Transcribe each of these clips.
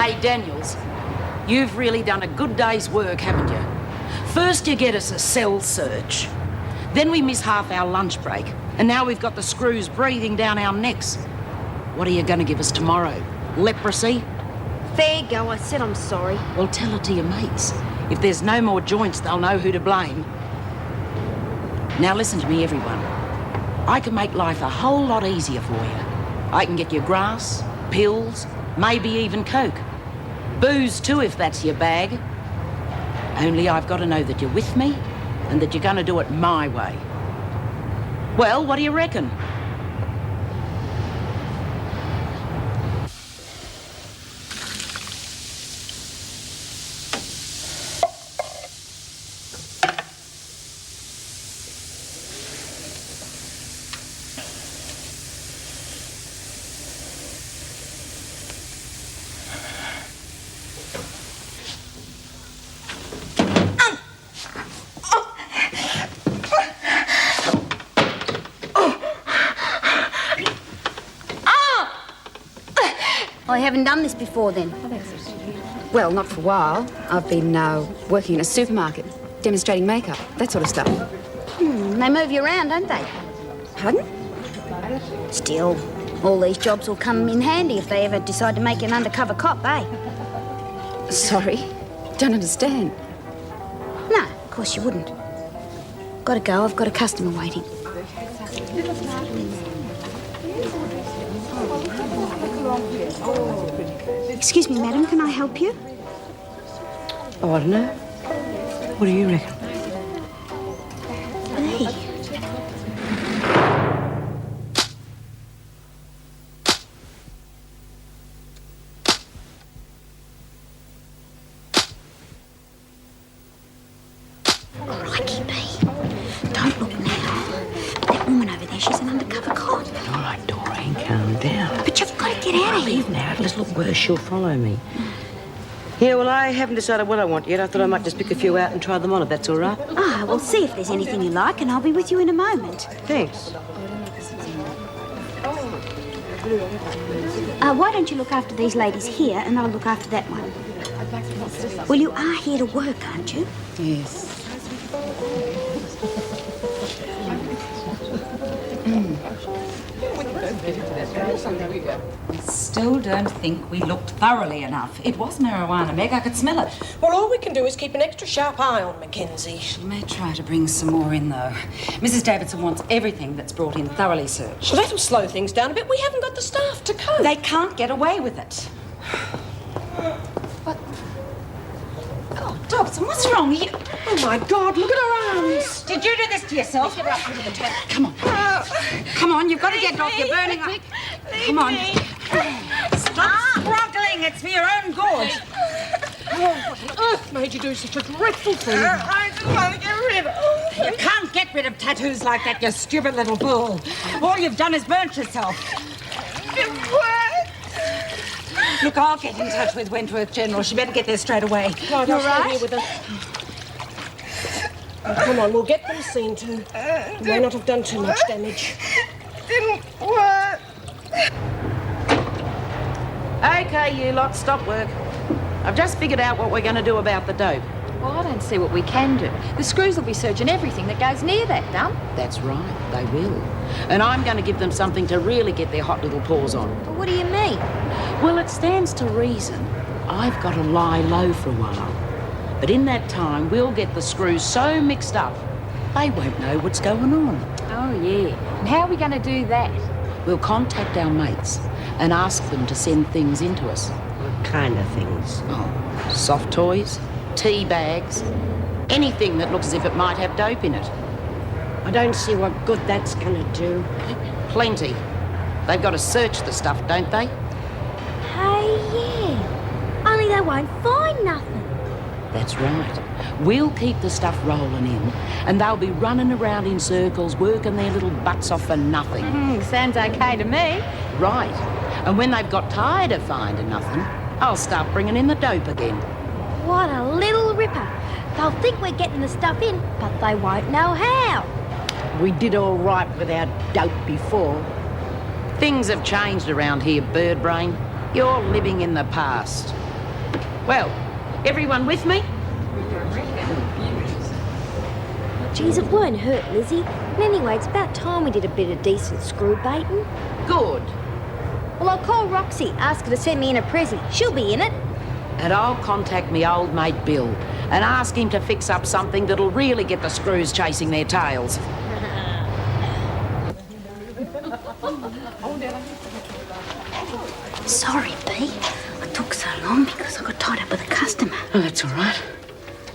Hey, Daniels, you've really done a good day's work, haven't you? First you get us a cell search. Then we miss half our lunch break. And now we've got the screws breathing down our necks. What are you going to give us tomorrow? Leprosy? Fair go, I said I'm sorry. Well, tell it to your mates. If there's no more joints, they'll know who to blame. Now listen to me, everyone. I can make life a whole lot easier for you. I can get you grass, pills, maybe even coke. Booze too, if that's your bag. Only I've got to know that you're with me and that you're going to do it my way. Well, what do you reckon? I haven't done this before then. Well, not for a while. I've been working in a supermarket, demonstrating makeup, that sort of stuff. They move you around, don't they? Pardon? Still, all these jobs will come in handy if they ever decide to make you an undercover cop, eh? Sorry, don't understand. No, of course you wouldn't. Gotta go, I've got a customer waiting. Excuse me, madam, can I help you? Oh, I don't know. What do you reckon? Hey. Crikey, B. Don't look now. That woman over there, she's an undercover cop. All right, Doreen, calm down. But you've got to get out of here. Leave now. It'll just look worse. She'll follow me. Yeah, well, I haven't decided what I want yet. I thought I might just pick a few out and try them on, if that's all right. Ah, well, see if there's anything you like, and I'll be with you in a moment. Thanks. Why don't you look after these ladies here, and I'll look after that one. Well, you are here to work, aren't you? Yes. I still don't think we looked thoroughly enough. It was marijuana, Meg. I could smell it. Well, all we can do is keep an extra sharp eye on Mackenzie. She may try to bring some more in, though. Mrs. Davidson wants everything that's brought in thoroughly searched. Well, that'll slow things down a bit. We haven't got the staff to cope. They can't get away with it. What? Oh, Dobson, what's wrong? Oh, my God, look at her arms. Did you do this to yourself? Get her up into the tent. Come on. Come on, you've got to get it off. You're burning up. Come on. Stop struggling. It's for your own good. Oh, what on earth made you do such a dreadful thing? I just want to get rid of it. You can't get rid of tattoos like that, you stupid little fool. All you've done is burnt yourself. Look, I'll get in touch with Wentworth General. She better get there straight away. Right, You I'll all stay right? here with her. Oh, come on, we'll get them seen to. You may not have done too much damage. Didn't work. Okay, you lot, stop work. I've just figured out what we're going to do about the dope. Well, I don't see what we can do. The screws will be searching everything that goes near that dump. That's right, they will. And I'm going to give them something to really get their hot little paws on. Well, what do you mean? Well, it stands to reason I've got to lie low for a while. But in that time, we'll get the screws so mixed up, they won't know what's going on. Oh, yeah. And how are we going to do that? We'll contact our mates and ask them to send things into us. What kind of things? Oh, soft toys, tea bags, anything that looks as if it might have dope in it. I don't see what good that's going to do. Plenty. They've got to search the stuff, don't they? Hey, yeah. Only they won't find nothing. That's right. We'll keep the stuff rolling in, and they'll be running around in circles, working their little butts off for nothing. Sounds okay to me. Right. And when they've got tired of finding nothing, I'll start bringing in the dope again. What a little ripper. They'll think we're getting the stuff in, but they won't know how. We did all right with our dope before. Things have changed around here, bird brain. You're living in the past. Well, everyone with me? Geez, it won't hurt, Lizzie. And anyway, it's about time we did a bit of decent screw baiting. Good. Well, I'll call Roxy, ask her to send me in a present. She'll be in it. And I'll contact me old mate Bill and ask him to fix up something that'll really get the screws chasing their tails. Sorry, B. I took so long because I got tied up with a customer. Oh, that's all right.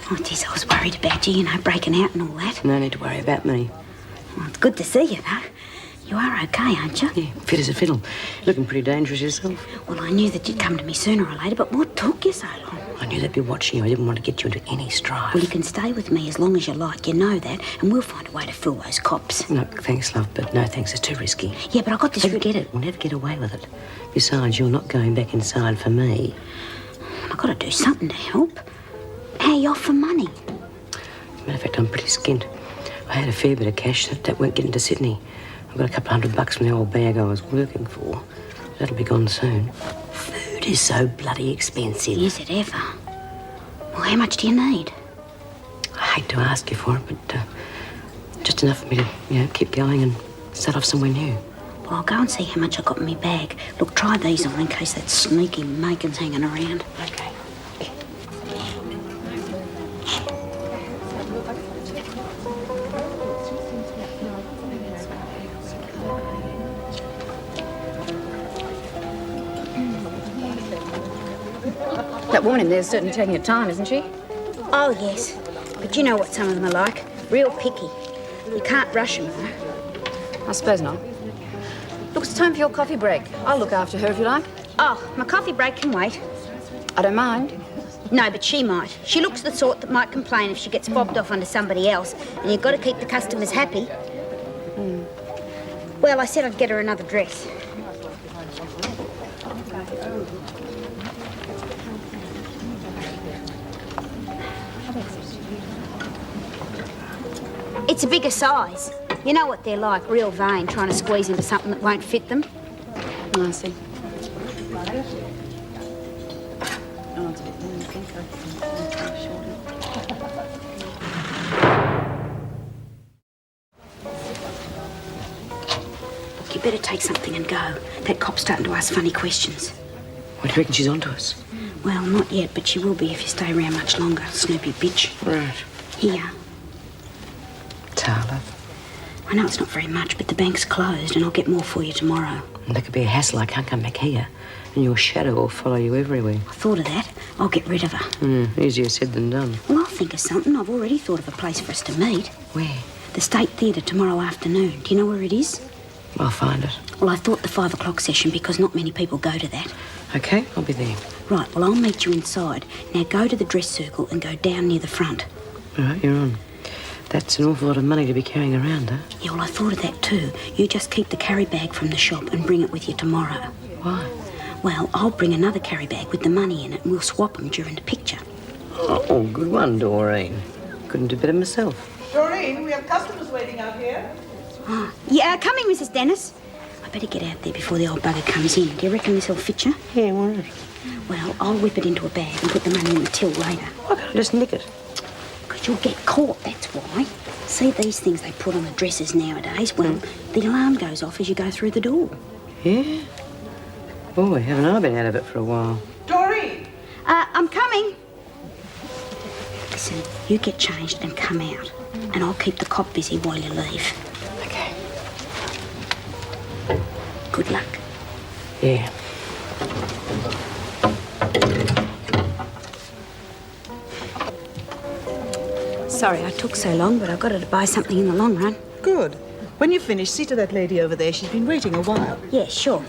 Oh, geez, I was worried about you, breaking out and all that. No need to worry about me. Well, it's good to see you, though. You are okay, aren't you? Yeah, fit as a fiddle. Looking pretty dangerous yourself. Well, I knew that you'd come to me sooner or later, but what took you so long? I knew they'd be watching you. I didn't want to get you into any strife. Well, you can stay with me as long as you like. You know that. And we'll find a way to fool those cops. No, thanks, love, but no thanks. It's too risky. Yeah, but I got this... Forget it. We'll never get away with it. Besides, you're not going back inside for me. I've got to do something to help. How are you off for money? Matter of fact, I'm pretty skint. I had a fair bit of cash that won't get into Sydney. I've got a couple $100 from the old bag I was working for. That'll be gone soon. Food is so bloody expensive. Is it ever? Well, how much do you need? I hate to ask you for it, but just enough for me to, keep going and start off somewhere new. Well, I'll go and see how much I got in my bag. Look, try these on in case that sneaky Macon's hanging around. Okay. That woman in there's certainly taking her time, isn't she? Oh, yes. But you know what some of them are like. Real picky. You can't rush them, though. I suppose not. Look, it's time for your coffee break. I'll look after her if you like. Oh, my coffee break can wait. I don't mind. No, but she might. She looks the sort that might complain if she gets fobbed off onto somebody else, and you've got to keep the customers happy. Well, I said I'd get her another dress. It's a bigger size. You know what they're like, real vain, trying to squeeze into something that won't fit them. I see. Look, you better take something and go. That cop's starting to ask funny questions. What do you reckon she's onto us? Well, not yet, but she will be if you stay around much longer, Snoopy bitch. Right. Here. Tala. I know it's not very much, but the bank's closed and I'll get more for you tomorrow. And that could be a hassle. I can't come back here. And your shadow will follow you everywhere. I thought of that. I'll get rid of her. Easier said than done. Well, I'll think of something. I've already thought of a place for us to meet. Where? The State Theatre tomorrow afternoon. Do you know where it is? I'll find it. Well, I thought the 5 o'clock session because not many people go to that. Okay, I'll be there. Right, well, I'll meet you inside. Now go to the dress circle and go down near the front. All right, you're on. That's an awful lot of money to be carrying around, huh? Yeah, well, I thought of that too. You just keep the carry bag from the shop and bring it with you tomorrow. Why? Well, I'll bring another carry bag with the money in it and we'll swap them during the picture. Oh, good one, Doreen. Couldn't do better myself. Doreen, we have customers waiting out here. Oh, yeah, coming, Mrs. Dennis. I better get out there before the old bugger comes in. Do you reckon this'll fit you? Yeah, why not? Well, I'll whip it into a bag and put the money in the till later. Why can't I just nick it? Because you'll get caught, that's why. See these things they put on the dresses nowadays? Well, the alarm goes off as you go through the door. Yeah? Boy, haven't I been out of it for a while. Doreen! I'm coming. Listen, you get changed and come out. And I'll keep the cop busy while you leave. Okay. Good luck. Yeah. Sorry I took so long, but I got her to buy something in the long run. Good. When you finish, see to that lady over there. She's been waiting a while. Yeah, sure.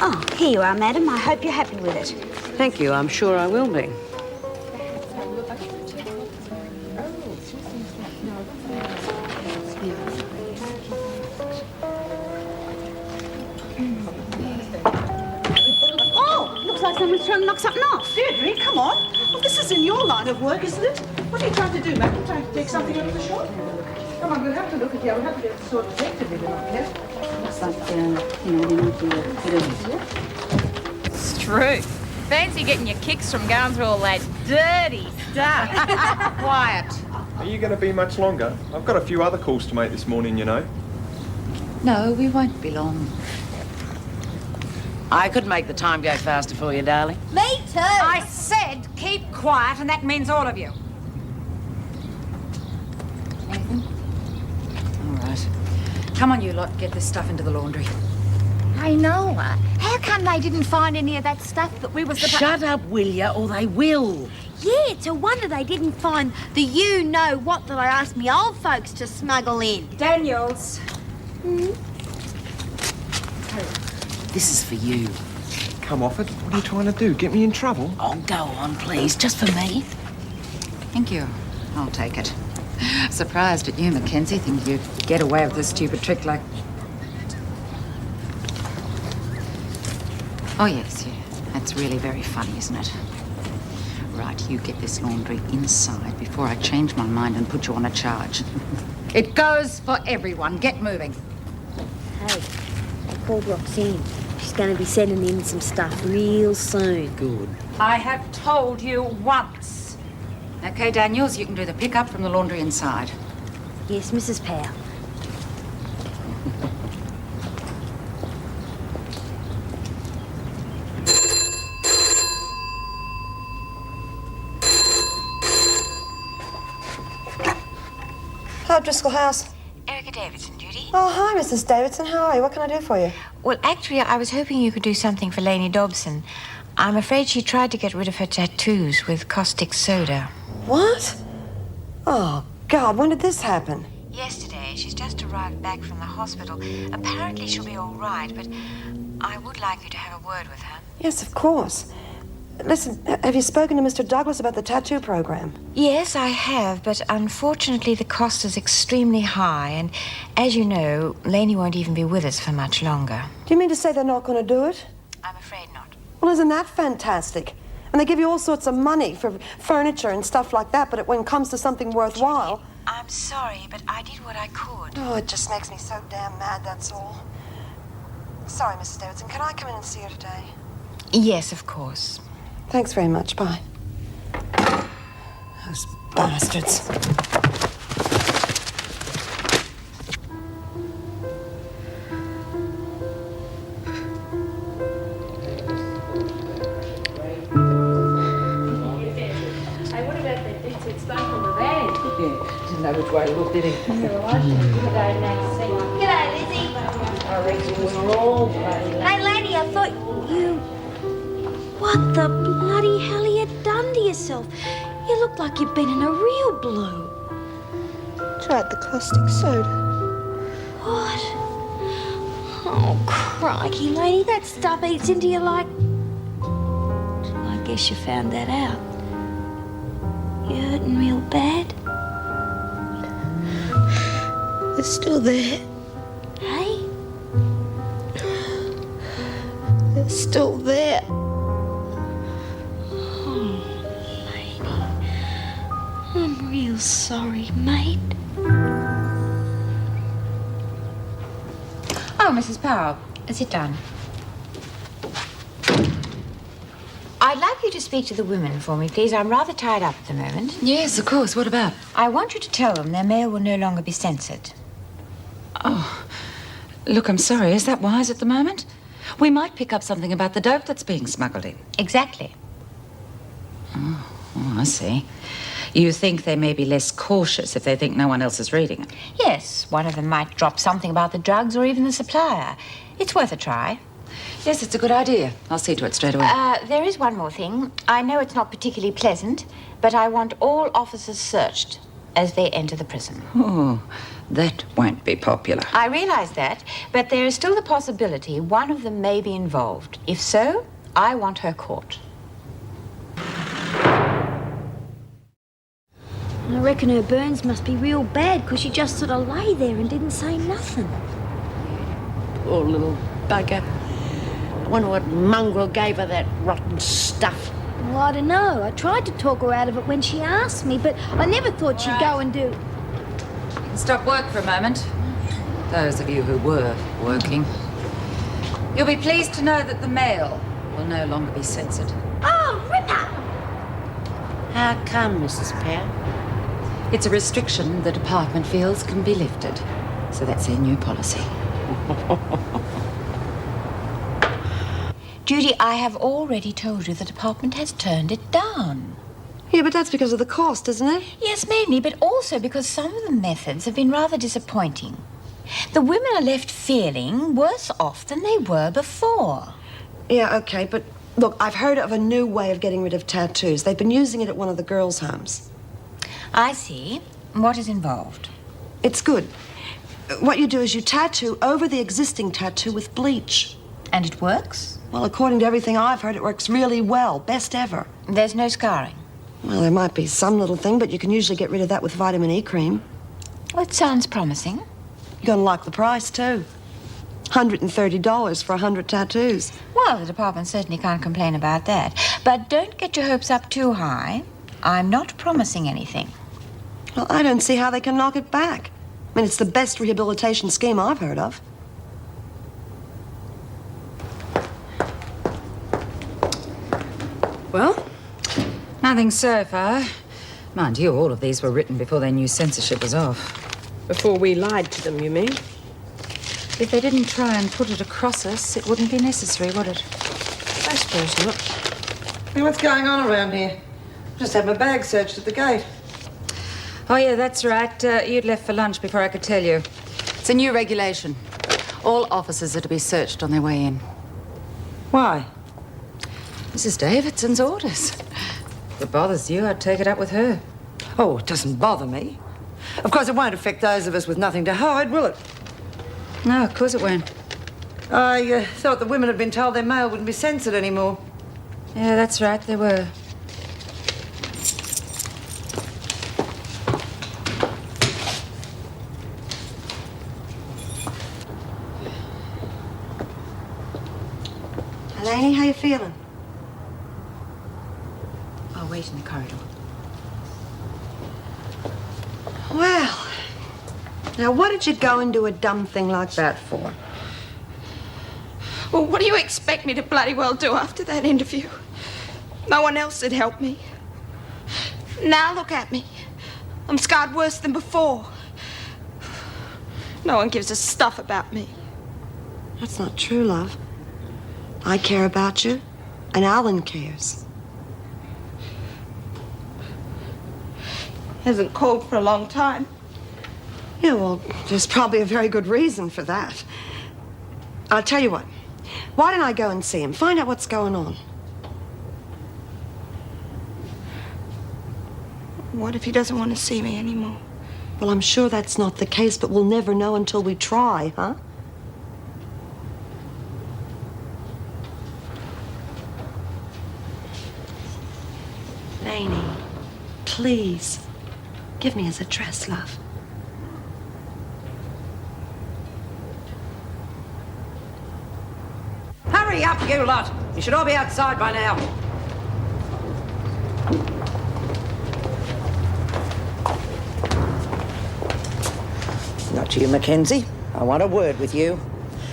Oh, here you are, madam. I hope you're happy with it. Thank you. I'm sure I will be. through and knock something off. Deirdre, come on. Well, this is in your line of work, isn't it? What are you trying to do, Matt? You trying to take something out of the shop? Come on, we'll have to look at you. We'll have to get the sort of detective if you're not careful. Looks like, they might be a bit of... It's true. Fancy getting your kicks from going through all that dirty stuff. Quiet. Are you going to be much longer? I've got a few other calls to make this morning, you know. No, we won't be long. I could make the time go faster for you, darling. Me too. I said keep quiet, and that means all of you. Anything? All right. Come on, you lot. Get this stuff into the laundry. I know. How come they didn't find any of that stuff that we was supposed... Shut up, will ya, or they will. Yeah, it's a wonder they didn't find the you-know-what that I asked me old folks to smuggle in. Daniels. This is for you. Come off it. What are you trying to do? Get me in trouble? Oh, go on, please, just for me. Thank you. I'll take it. Surprised at you, Mackenzie. Think you'd get away with this stupid trick like... Oh, yes, yeah. That's really very funny, isn't it? Right, you get this laundry inside before I change my mind and put you on a charge. It goes for everyone. Get moving. Hey, I called Roxanne. She's going to be sending in some stuff real soon. Good. I have told you once. Okay, Daniels, you can do the pickup from the laundry inside. Yes, Mrs. Powell. Hello, Driscoll House. Erica Davidson, Judy. Oh, hi, Mrs. Davidson. How are you? What can I do for you? Well, actually, I was hoping you could do something for Lainey Dobson. I'm afraid she tried to get rid of her tattoos with caustic soda. What? Oh, God, when did this happen? Yesterday. She's just arrived back from the hospital. Apparently she'll be all right, but I would like you to have a word with her. Yes, of course. Listen, have you spoken to Mr. Douglas about the tattoo program? Yes, I have, but unfortunately the cost is extremely high, and as you know, Lainey won't even be with us for much longer. Do you mean to say they're not going to do it? I'm afraid not. Well, isn't that fantastic? And they give you all sorts of money for furniture and stuff like that, but when it comes to something worthwhile... Judy, I'm sorry, but I did what I could. Oh, it just makes me so damn mad, that's all. Sorry, Mrs. Davidson. Can I come in and see her today? Yes, of course. Thanks very much. Bye. Those bastards. Hey, what about that decent stuff on the van? Yeah, didn't know which way to look, did he? G'day, Lizzie. I reckon we were all bloody Hey, lady, I thought you... What the bloody hell you done to yourself? You look like you've been in a real blue. Tried the caustic soda. What? Oh, crikey, lady, that stuff eats into you like... I guess you found that out. You hurting real bad? It's still there. Hey? It's still there. I'm real sorry, mate. Oh, Mrs. Powell, sit down. I'd like you to speak to the women for me, please. I'm rather tied up at the moment. Yes, of course. What about? I want you to tell them their mail will no longer be censored. Oh, look, I'm sorry. Is that wise at the moment? We might pick up something about the dope that's being smuggled in. Exactly. Oh, I see. You think they may be less cautious if they think no one else is reading it? Yes, one of them might drop something about the drugs or even the supplier. It's worth a try. Yes, it's a good idea. I'll see to it straight away. There is one more thing. I know it's not particularly pleasant, but I want all officers searched as they enter the prison. Oh, that won't be popular. I realize that, but there is still the possibility one of them may be involved. If so, I want her caught. I reckon her burns must be real bad because she just sort of lay there and didn't say nothing. Poor little bugger. Wonder what mongrel gave her that rotten stuff. Well, I don't know. I tried to talk her out of it when she asked me, but I never thought she'd go and do... Stop work for a moment. Those of you who were working. You'll be pleased to know that the mail will no longer be censored. Oh, Ripper! How come, Mrs. Power? It's a restriction the department feels can be lifted. So that's their new policy. Judy, I have already told you the department has turned it down. Yeah, but that's because of the cost, isn't it? Yes, mainly, but also because some of the methods have been rather disappointing. The women are left feeling worse off than they were before. Yeah, okay, but look, I've heard of a new way of getting rid of tattoos. They've been using it at one of the girls' homes. I see. What is involved? It's good. What you do is you tattoo over the existing tattoo with bleach. And it works? Well, according to everything I've heard, it works really well. Best ever. There's no scarring? Well, there might be some little thing, but you can usually get rid of that with vitamin E cream. Well, it sounds promising. You're gonna like the price, too. $130 for 100 tattoos. Well, the department certainly can't complain about that. But don't get your hopes up too high. I'm not promising anything. Well, I don't see how they can knock it back. I mean, it's the best rehabilitation scheme I've heard of. Well, nothing so far. Mind you, all of these were written before they knew censorship was off. Before we lied to them, you mean? If they didn't try and put it across us, it wouldn't be necessary, would it? I suppose not. Hey, what's going on around here? Just had my bag searched at the gate. Oh, yeah, that's right. You'd left for lunch before I could tell you. It's a new regulation. All officers are to be searched on their way in. Why? Mrs. Davidson's orders. If it bothers you, I'd take it up with her. Oh, it doesn't bother me. Of course, it won't affect those of us with nothing to hide, will it? No, of course it won't. I thought the women had been told their mail wouldn't be censored anymore. Yeah, that's right, they were. Eleni, how you feeling? I'll wait in the corridor. Well, now what did you go and do a dumb thing like that for? Well, what do you expect me to bloody well do after that interview? No one else had helped me. Now look at me. I'm scarred worse than before. No one gives a stuff about me. That's not true, love. I care about you, and Alan cares. Hasn't called for a long time. Yeah, well, there's probably a very good reason for that. I'll tell you what. Why don't I go and see him? Find out what's going on. What if he doesn't want to see me anymore? Well, I'm sure that's not the case, but we'll never know until we try, huh? Lainey, please, give me his address, love. Hurry up, you lot. You should all be outside by now. Not you, Mackenzie. I want a word with you.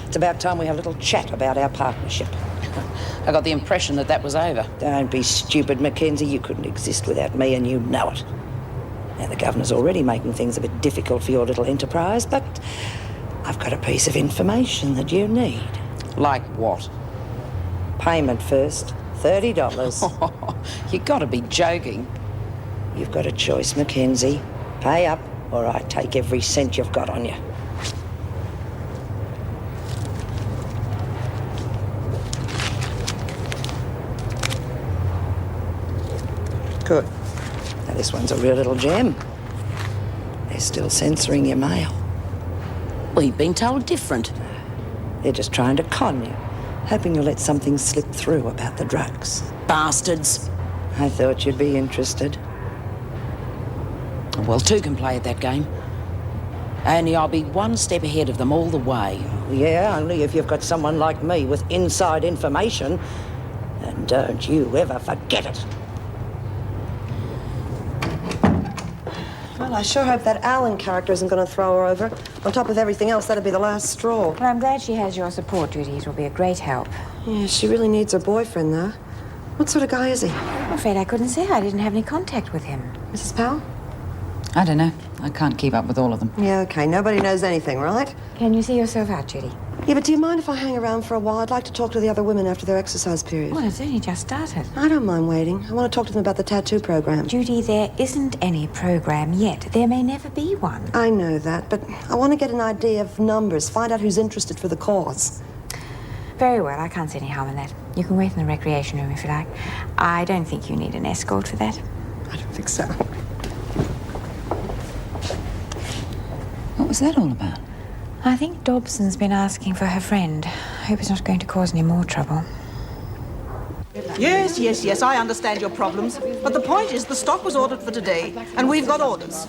It's about time we have a little chat about our partnership. I got the impression that that was over. Don't be stupid, Mackenzie. You couldn't exist without me, and you know it. Now, the governor's already making things a bit difficult for your little enterprise, but I've got a piece of information that you need. Like what? Payment first. $30. You gotta be joking. You've got a choice, Mackenzie. Pay up, or I take every cent you've got on you. Good. Now, this one's a real little gem. They're still censoring your mail. We've been told different. They're just trying to con you, hoping you'll let something slip through about the drugs. Bastards. I thought you'd be interested. Well, two can play at that game. Only I'll be one step ahead of them all the way. Yeah, only if you've got someone like me with inside information. And don't you ever forget it. Well, I sure hope that Alan character isn't going to throw her over. On top of everything else, that'd be the last straw. Well, I'm glad she has your support, Judy. It will be a great help. Yeah, she really needs her boyfriend, though. What sort of guy is he? I'm afraid I couldn't say. I didn't have any contact with him. Mrs. Powell? I don't know. I can't keep up with all of them. Yeah, okay. Nobody knows anything, right? Can you see yourself out, Judy? Yeah, but do you mind if I hang around for a while? I'd like to talk to the other women after their exercise period. Well, it's only just started. I don't mind waiting. I want to talk to them about the tattoo program. Judy, there isn't any program yet. There may never be one. I know that, but I want to get an idea of numbers, find out who's interested for the cause. Very well. I can't see any harm in that. You can wait in the recreation room if you like. I don't think you need an escort for that. I don't think so. What was that all about? I think Dobson's been asking for her friend. Hope it's not going to cause any more trouble. Yes, yes, yes, I understand your problems. But the point is the stock was ordered for today, and we've got orders.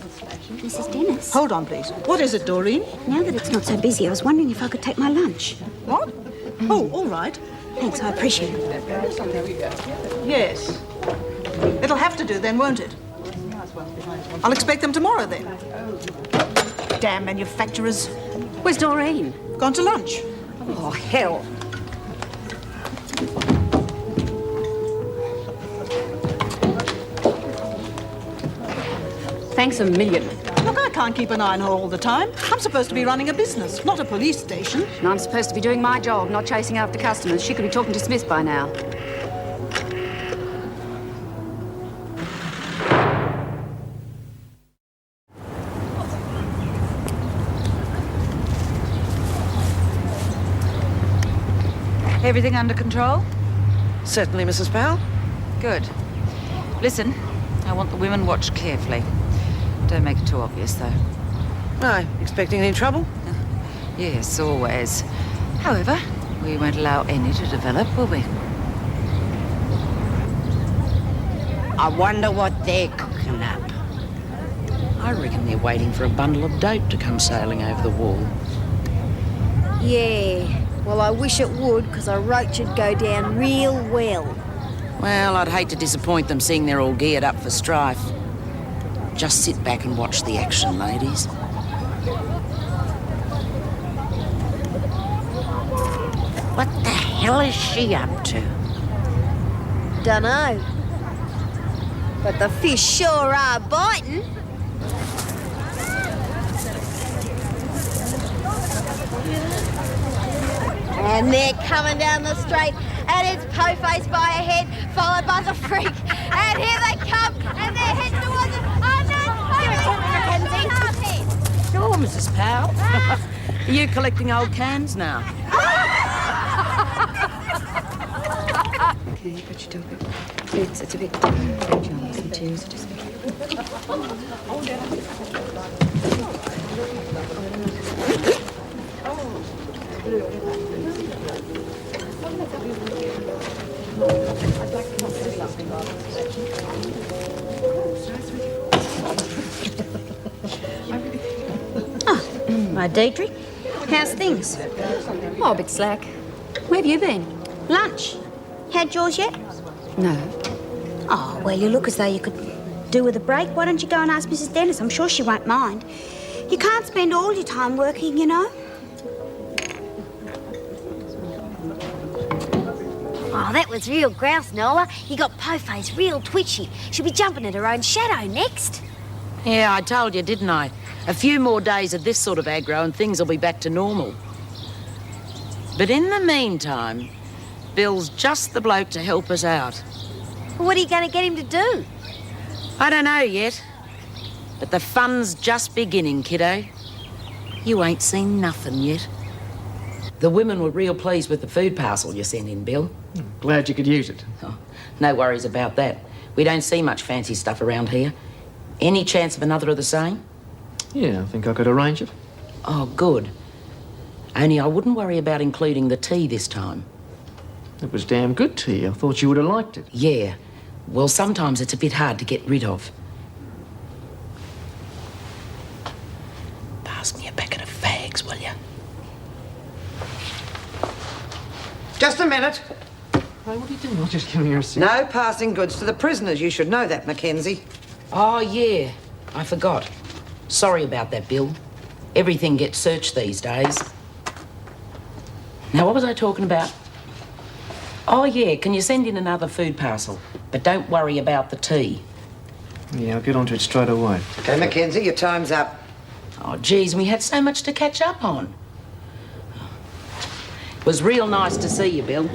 Mrs. Dennis. Hold on, please. What is it, Doreen? Now that it's not so busy, I was wondering if I could take my lunch. What? Oh, all right. Thanks, I appreciate it. Yes. It'll have to do then, won't it? I'll expect them tomorrow then. Damn manufacturers. Where's Doreen? Gone to lunch. Oh, hell. Thanks a million. Look, I can't keep an eye on her all the time. I'm supposed to be running a business, not a police station. And I'm supposed to be doing my job, not chasing after customers. She could be talking to Smith by now. Everything under control? Certainly, Mrs. Powell. Good. Listen, I want the women watched carefully. Don't make it too obvious, though. No, expecting any trouble? Yes, always. However, we won't allow any to develop, will we? I wonder what they're cooking up. I reckon they're waiting for a bundle of dope to come sailing over the wall. Yeah, well, I wish it would, because a roach would go down real well. Well, I'd hate to disappoint them seeing they're all geared up for strife. Just sit back and watch the action, ladies. What the hell is she up to? Dunno. But the fish sure are biting. And they're coming down the straight, and it's Po-Face by a head, followed by the freak. And here they come, and they're heading towards it. Oh, no, Mackenzie. Sure, Mrs. Powell. Are you collecting old cans now? Okay, but you don't. It's a bit fragile, isn't it? So just... Hi, Dietrich. How's things? Oh, a bit slack. Where have you been? Lunch. Had yours yet? No. Oh, well, you look as though you could do with a break. Why don't you go and ask Mrs. Dennis? I'm sure she won't mind. You can't spend all your time working, you know. Oh, that was real grouse, Nola. You got Po-Face real twitchy. She'll be jumping at her own shadow next. Yeah, I told you, didn't I? A few more days of this sort of aggro and things will be back to normal. But in the meantime, Bill's just the bloke to help us out. What are you going to get him to do? I don't know yet, but the fun's just beginning, kiddo. You ain't seen nothing yet. The women were real pleased with the food parcel you sent in, Bill. Glad you could use it. Oh, no worries about that. We don't see much fancy stuff around here. Any chance of another of the same? Yeah, I think I could arrange it. Oh, good. Only I wouldn't worry about including the tea this time. It was damn good tea. I thought you would have liked it. Yeah. Well, sometimes it's a bit hard to get rid of. But pass me a packet of fags, will you? Just a minute. Hey, what are you doing? I was just giving her a sip. No passing goods to the prisoners. You should know that, Mackenzie. Oh, yeah. I forgot. Sorry about that, Bill. Everything gets searched these days. Now, what was I talking about? Oh, yeah, can you send in another food parcel? But don't worry about the tea. Yeah, I'll get onto it straight away. Okay, Mackenzie, your time's up. Oh, geez, we had so much to catch up on. It was real nice to see you, Bill.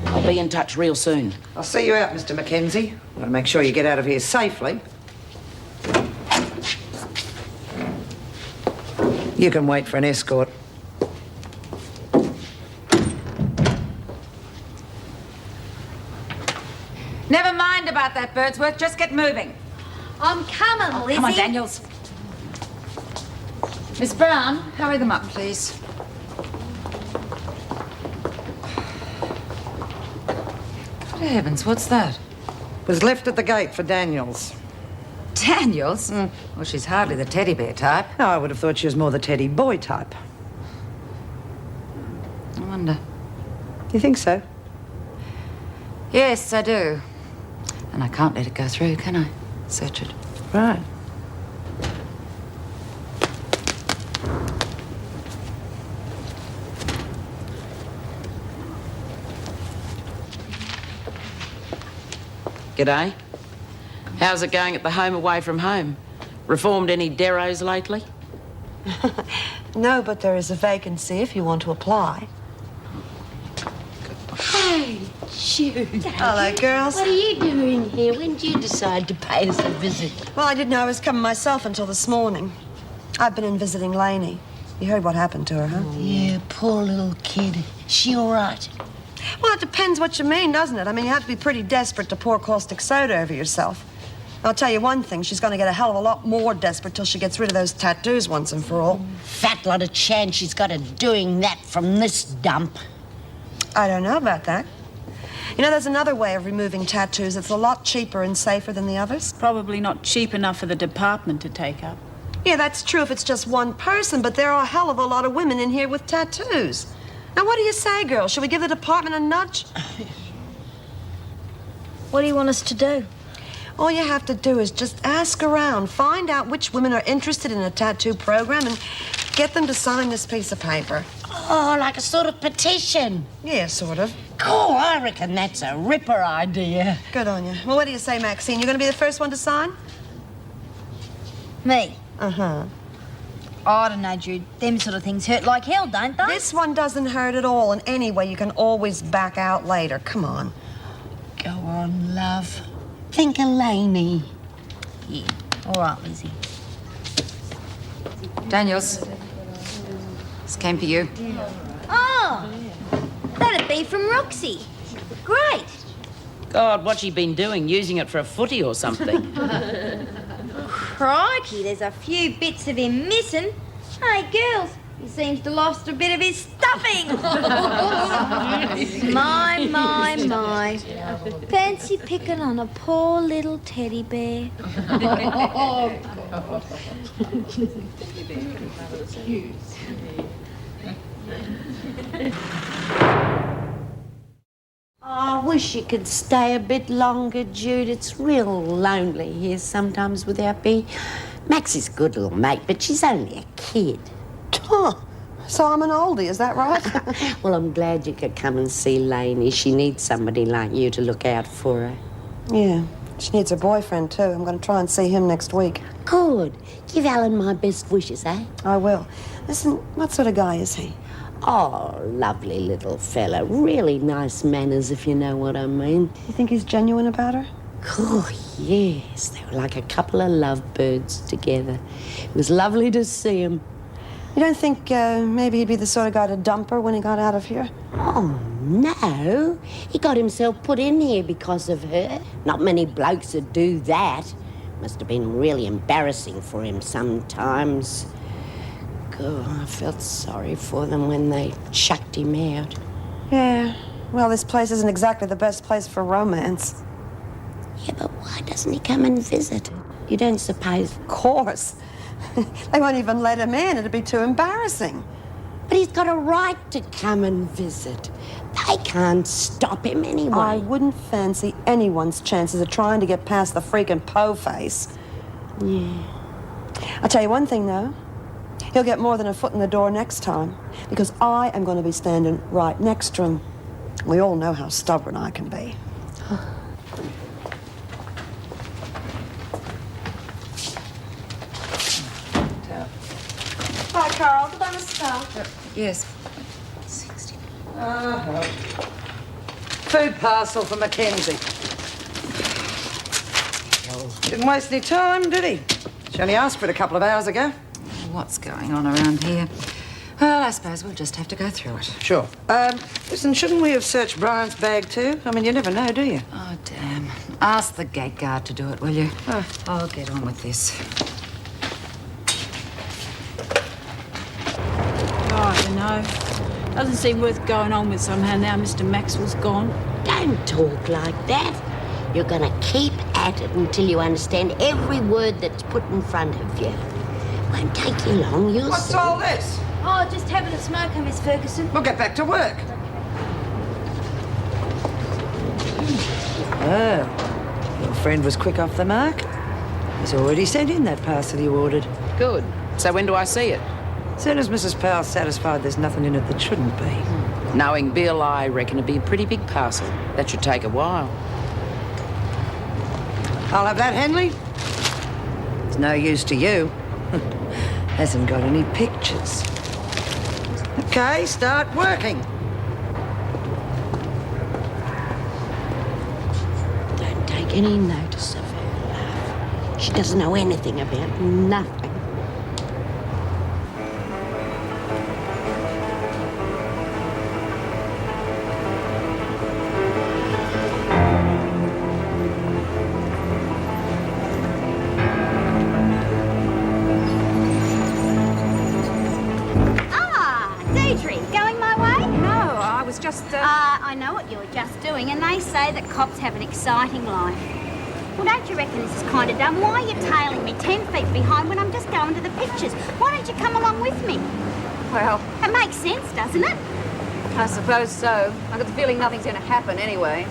I'll be in touch real soon. I'll see you out, Mr. Mackenzie. I'll make sure you get out of here safely. You can wait for an escort. Never mind about that, Birdsworth. Just get moving. I'm coming, Lizzie. Come on, Daniels. Miss Brown, hurry them up, please. Good heavens, what's that? Was left at the gate for Daniels. Daniels? Well, she's hardly the teddy bear type. No, I would have thought she was more the teddy boy type. I wonder. Do you think so? Yes, I do. And I can't let it go through, can I? Search it. Right. G'day. How's it going at the home away from home? Reformed any deros lately? No, but there is a vacancy if you want to apply. Hey, Jude. Hello, girls. What are you doing here? When did you decide to pay us a visit? Well, I didn't know I was coming myself until this morning. I've been in visiting Lainey. You heard what happened to her, huh? Yeah, poor little kid. She all right? Well, it depends what you mean, doesn't it? I mean, you have to be pretty desperate to pour caustic soda over yourself. I'll tell you one thing, she's going to get a hell of a lot more desperate till she gets rid of those tattoos once and for all. Fat lot of chance she's got of doing that from this dump. I don't know about that. You know, there's another way of removing tattoos that's a lot cheaper and safer than the others. Probably not cheap enough for the department to take up. Yeah, that's true if it's just one person, but there are a hell of a lot of women in here with tattoos. Now, what do you say, girls? Should we give the department a nudge? What do you want us to do? All you have to do is just ask around, find out which women are interested in a tattoo program, and get them to sign this piece of paper. Oh, like a sort of petition. Yeah, sort of. Cool, I reckon that's a ripper idea. Good on you. Well, what do you say, Maxine? You're going to be the first one to sign? Me? Uh-huh. Oh, I don't know, Jude. Them sort of things hurt like hell, don't they? This one doesn't hurt at all, and anyway, you can always back out later. Come on. Go on, love. Think of Lainey. Yeah. All right, Lizzie. Daniels, this came for you. Oh, that'd be from Roxy. Great. God, what's she been doing? Using it for a footy or something? Crikey, there's a few bits of him missing. Hey, girls, he seems to lost a bit of his stuffing. My. Fancy picking on a poor little teddy bear. I wish you could stay a bit longer, Jude. It's real lonely here sometimes without me. Max is a good little mate, but she's only a kid. Huh. So I'm an oldie, is that right? Well, I'm glad you could come and see Lainey. She needs somebody like you to look out for her. Yeah. She needs a boyfriend, too. I'm going to try and see him next week. Good. Give Alan my best wishes, eh? I will. Listen, what sort of guy is he? Oh, lovely little fella. Really nice manners, if you know what I mean. You think he's genuine about her? Oh, yes. They were like a couple of lovebirds together. It was lovely to see him. You don't think maybe he'd be the sort of guy to dump her when he got out of here? Oh, no. He got himself put in here because of her. Not many blokes would do that. Must have been really embarrassing for him sometimes. God, I felt sorry for them when they chucked him out. Yeah. Well, this place isn't exactly the best place for romance. Yeah, but why doesn't he come and visit? You don't suppose... Of course. They won't even let him in. It'd be too embarrassing. But he's got a right to come and visit. They can't stop him anyway. I wouldn't fancy anyone's chances of trying to get past the freaking po-face. Yeah. I'll tell you one thing, though. He'll get more than a foot in the door next time, because I am going to be standing right next to him. We all know how stubborn I can be. Hi, Carl. Did I miss a call? Yes. 60. Food parcel for Mackenzie. Didn't waste any time, did he? She only asked for it a couple of hours ago. What's going on around here? Well, I suppose we'll just have to go through it. Sure. Listen, shouldn't we have searched Brian's bag too? I mean, you never know, do you? Oh, damn. Ask the gate guard to do it, will you? Oh. I'll get on with this. Oh, I don't know. Doesn't seem worth going on with somehow now Mr. Maxwell's gone. Don't talk like that. You're going to keep at it until you understand every word that's put in front of you. Won't take you long, you'll What's see. all this? Oh, just having a smoker, Miss Ferguson. We'll get back to work. Oh, your friend was quick off the mark. He's already sent in that parcel you ordered. Good. So when do I see it? Soon as Mrs. Powell's satisfied there's nothing in it that shouldn't be. Knowing Bill, I reckon it'd be a pretty big parcel. That should take a while. I'll have that, Henley. It's no use to you. Hasn't got any pictures. Okay, start working. Don't take any notice of her, love. She doesn't know anything about nothing. I know what you were just doing, and they say that cops have an exciting life. Well, don't you reckon this is kind of dumb? Why are you tailing me 10 feet behind when I'm just going to the pictures? Why don't you come along with me? Well, It makes sense, doesn't it? I suppose so. I've got the feeling nothing's going to happen anyway.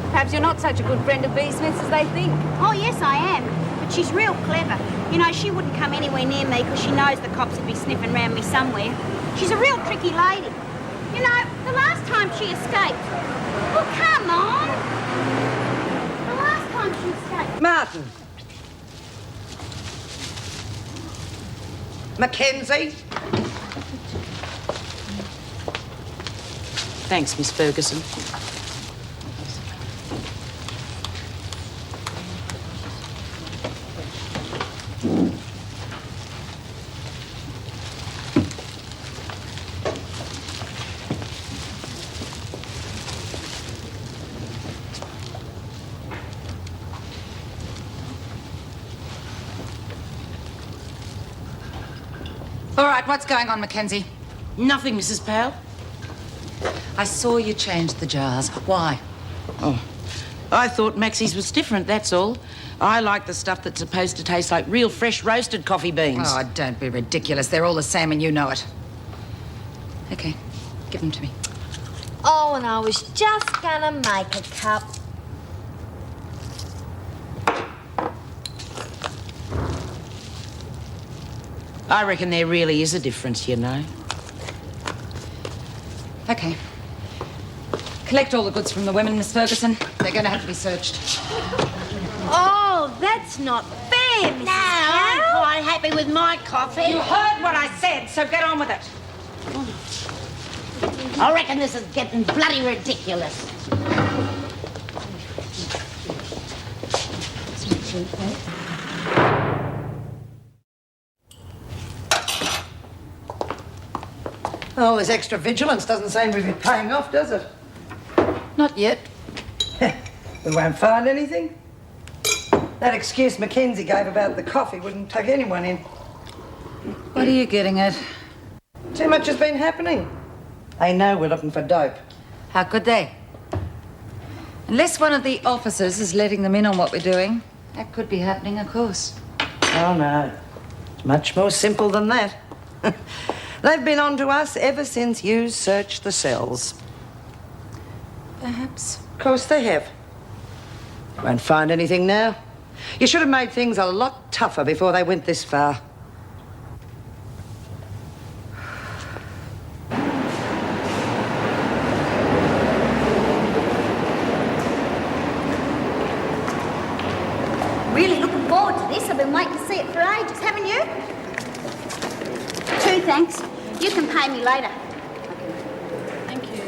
Perhaps you're not such a good friend of B. Smith's as they think. Oh, yes, I am. But she's real clever. You know, she wouldn't come anywhere near me because she knows the cops would be sniffing around me somewhere. She's a real tricky lady. You know, the last time she escaped... Well, come on! The last time she escaped... Martin. Mackenzie. Thanks, Miss Ferguson. All right, what's going on, Mackenzie? Nothing, Mrs. Powell. I saw you change the jars. Why? Oh, I thought Maxie's was different, that's all. I like the stuff that's supposed to taste like real fresh roasted coffee beans. Oh, don't be ridiculous. They're all the same and you know it. Okay, give them to me. Oh, and I was just gonna make a cup. I reckon there really is a difference, you know. Okay. Collect all the goods from the women, Miss Ferguson. They're going to have to be searched. Oh, that's not fair, Mrs. I'm quite happy with my coffee. You heard what I said, so get on with it. I reckon this is getting bloody ridiculous. Oh, this extra vigilance doesn't seem to be paying off, does it? Not yet. We won't find anything. That excuse Mackenzie gave about the coffee wouldn't take anyone in. What are you getting at? Too much has been happening. They know we're looking for dope. How could they? Unless one of the officers is letting them in on what we're doing. That could be happening, of course. Oh, no. much more simple than that. They've been on to us ever since you searched the cells. Perhaps. Of course they have. Won't find anything now. You should have made things a lot tougher before they went this far. Really looking forward to this. I've been waiting to see it for ages, haven't you? 2 thanks. You can pay me later. Thank you.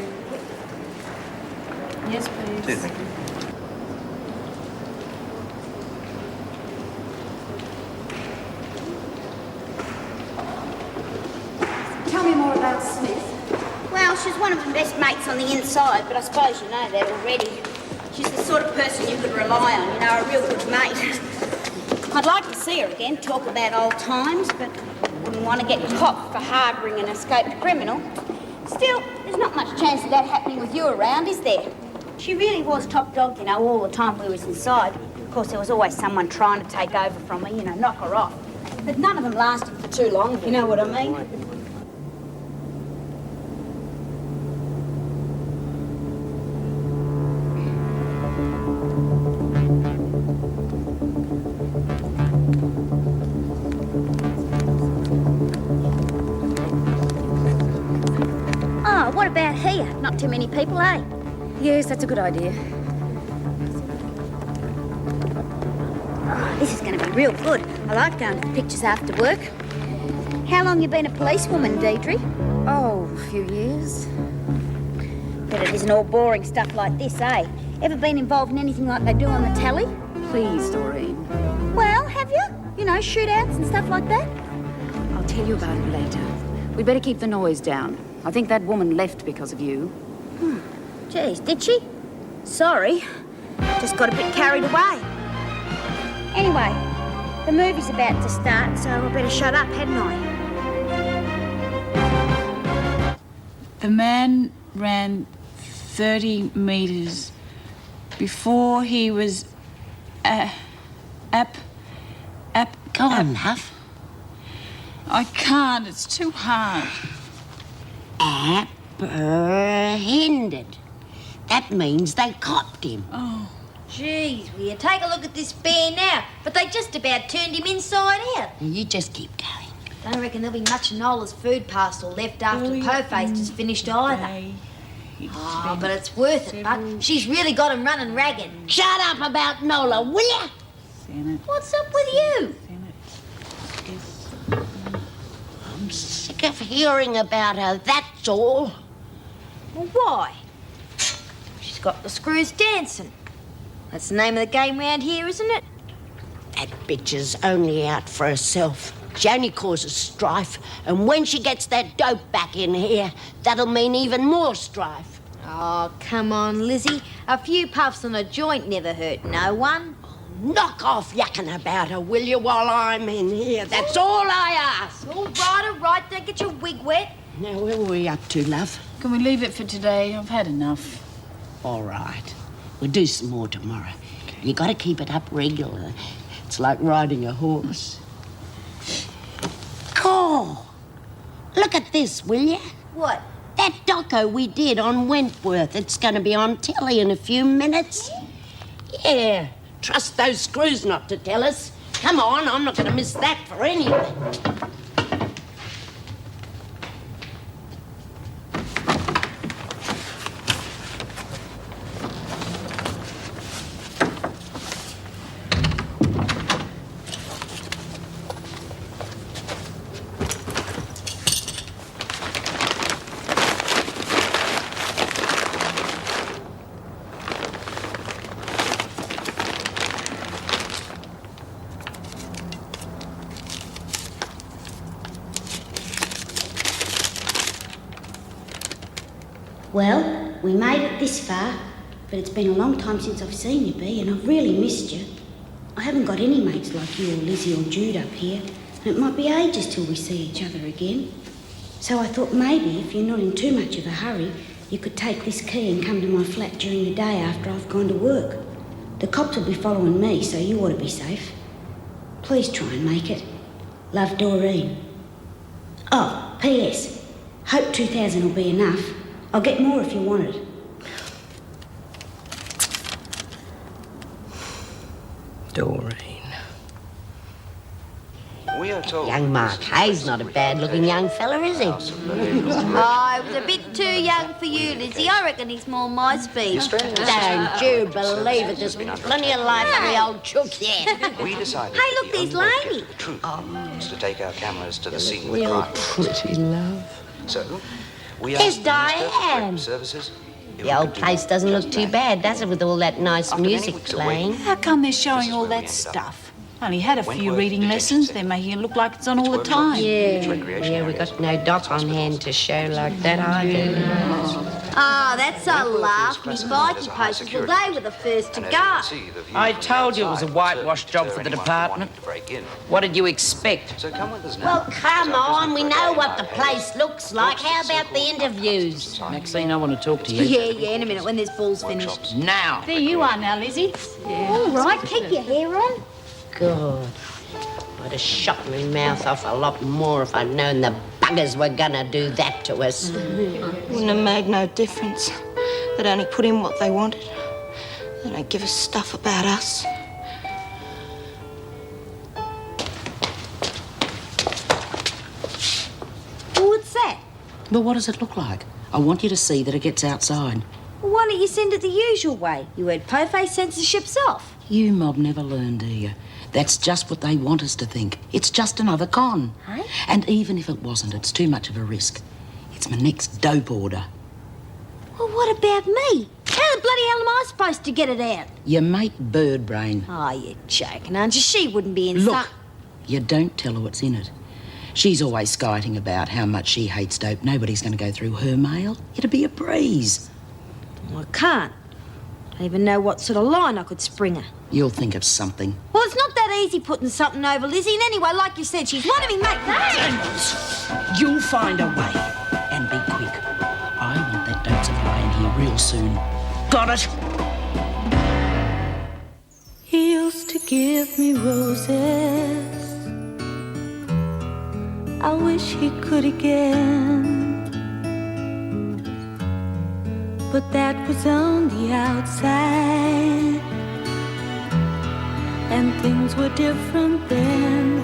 Yes, please. Cheers. Thank you. Tell me more about Smith. Well, she's one of my best mates on the inside, but I suppose you know that already. She's the sort of person you could rely on, you know, a real good mate. I'd like to see her again, talk about old times, but wouldn't want to get copped for harbouring an escaped criminal. Still, there's not much chance of that happening with you around, is there? She really was top dog, you know, all the time we was inside. Of course, there was always someone trying to take over from her, you know, knock her off. But none of them lasted for too long, if you know what I mean. Oh, what about here? Not too many people, eh? Yes, that's a good idea. Oh, this is going to be real good. I like going to the pictures after work. How long you been a policewoman, Deirdre? Oh, a few years. Bet it isn't all boring stuff like this, eh? Ever been involved in anything like they do on the telly? Please, Doreen. Well, have you? You know, shootouts and stuff like that? I'll tell you about it later. We'd better keep the noise down. I think that woman left because of you. Geez, did she? Sorry. Just got a bit carried away. Anyway, the movie's about to start, so I better shut up, hadn't I? The man ran 30 metres before he was... Go on, Huff. I can't, it's too hard. Apprehended. That means they copped him. Oh. Jeez, will you take a look at this bear now? But they just about turned him inside out. You just keep going. Don't reckon there'll be much of Nola's food parcel left after Po-Faced is finished either. Oh, but it's worth it, Buck. She's really got him running ragged. Shut up about Nola, will ya? What's up with you? I'm sick of hearing about her, that's all. Well, why? She's got the screws dancing. That's the name of the game round here, isn't it? That bitch is only out for herself. She only causes strife, and when she gets that dope back in here, that'll mean even more strife. Oh, come on, Lizzie. A few puffs on a joint never hurt no one. Knock off yakking about her, will you, while I'm in here? That's all I ask. All right. Don't get your wig wet. Now, where were we up to, love? Can we leave it for today? I've had enough. All right. We'll do some more tomorrow. Okay. You got to keep it up regular. It's like riding a horse. Cool. Look at this, will you? What? That doco we did on Wentworth. It's going to be on telly in a few minutes. Yeah. Trust those screws not to tell us. Come on, I'm not going to miss that for anything. Well, we made it this far, but it's been a long time since I've seen you, Bea, and I've really missed you. I haven't got any mates like you or Lizzie or Jude up here, and it might be ages till we see each other again. So I thought maybe, if you're not in too much of a hurry, you could take this key and come to my flat during the day after I've gone to work. The cops will be following me, so you ought to be safe. Please try and make it. Love, Doreen. Oh, P.S. Hope 2,000 will be enough. I'll get more if you want it. Doreen. We are told Young Mark Hayes not a bad-looking young fella, is he? Oh, he was a bit too young for you, Lizzie. I reckon he's more my speed. Don't you believe it? There's plenty of life for the old chook yet. We decided. Hey, look, there's Lady. The truth was to take our cameras to the scene of the Real crime. pretty love. So, we There's asked Diane. services. The old place doesn't look too bad, does it, with all that nice music playing? How come they're showing all that stuff? Only had a few reading lessons. They're making it look like it's on all the time. Yeah, we got no doc on hand to show like that either. Oh, that's a laugh. Me Mikey posters, well, they were the first to go. I told you it was a whitewash job for the department. What did you expect? Well, come on, we know what the place looks like. How about the interviews? Maxine, I want to talk to you. Yeah, in a minute when this ball's finished. Now. There you are now, Lizzie. All right, keep your hair on. God, I'd have shot my mouth off a lot more if I'd known the buggers were gonna do that to us. Wouldn't have made no difference. They'd only put in what they wanted. They don't give a stuff about us. What's that? But what does it look like? I want you to see that it gets outside. Well, why don't you send it the usual way? You heard Po-Face censorship's off. You mob never learn, do you? That's just what they want us to think. It's just another con. Hey? And even if it wasn't, it's too much of a risk. It's my next dope order. Well, what about me? How the bloody hell am I supposed to get it out? Your mate Birdbrain. Oh, you're joking, aren't you? She wouldn't be in Look, you don't tell her what's in it. She's always skiting about how much she hates dope. Nobody's going to go through her mail. It'd be a breeze. Well, I can't. I don't even know what sort of line I could spring her. You'll think of something. Well, it's not that easy putting something over Lizzie. And anyway, like you said, she's one of me mate. You'll find a way. And be quick. I want that dope supply in here real soon. Got it? He used to give me roses. I wish he could again. But that was on the outside, and things were different then.